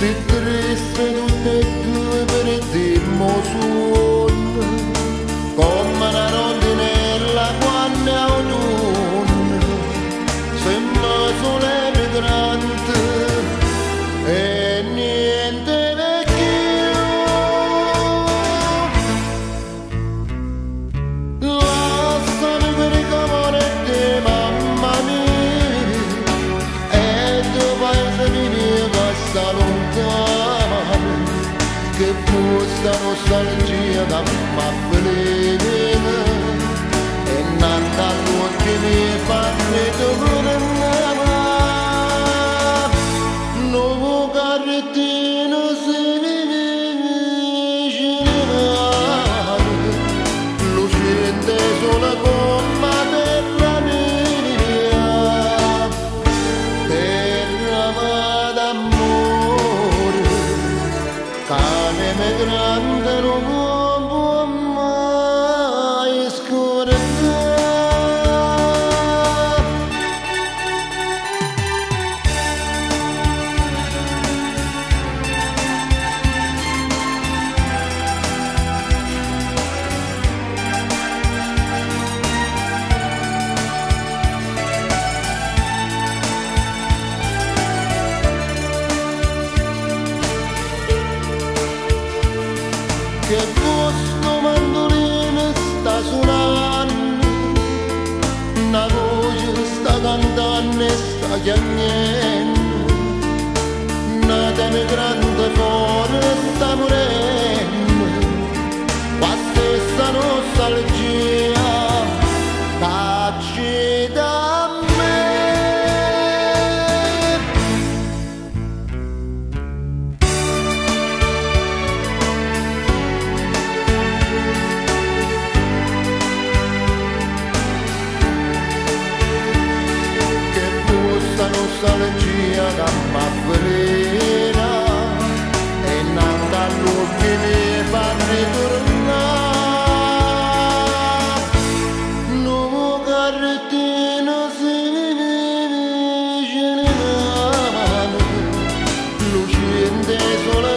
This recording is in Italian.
Si triste tutte e due per il dimmo suono, come una rondinella quando è autunno, sembra sole migrante e niente vecchio. Lasciami per i comuni di mamma mia e tu paese mio passa lontano, che questa nostalgia da m'avvelena e nata all'occhio mi fa ritornare. Nuovo carrettino si vicina, lucente sola come terra mia, terra d'amore, cane me grande non può mai scordare. Che questo mandolino sta suonando, una voce sta cantando e sta chiamando, una teme grande fuori sta morendo, qua stessa nostalgia tacci da me. Nostalgia da m'avvelena e nata all'occhio mi fa ritornare. Nuovo carrettino si vicina, lucente sola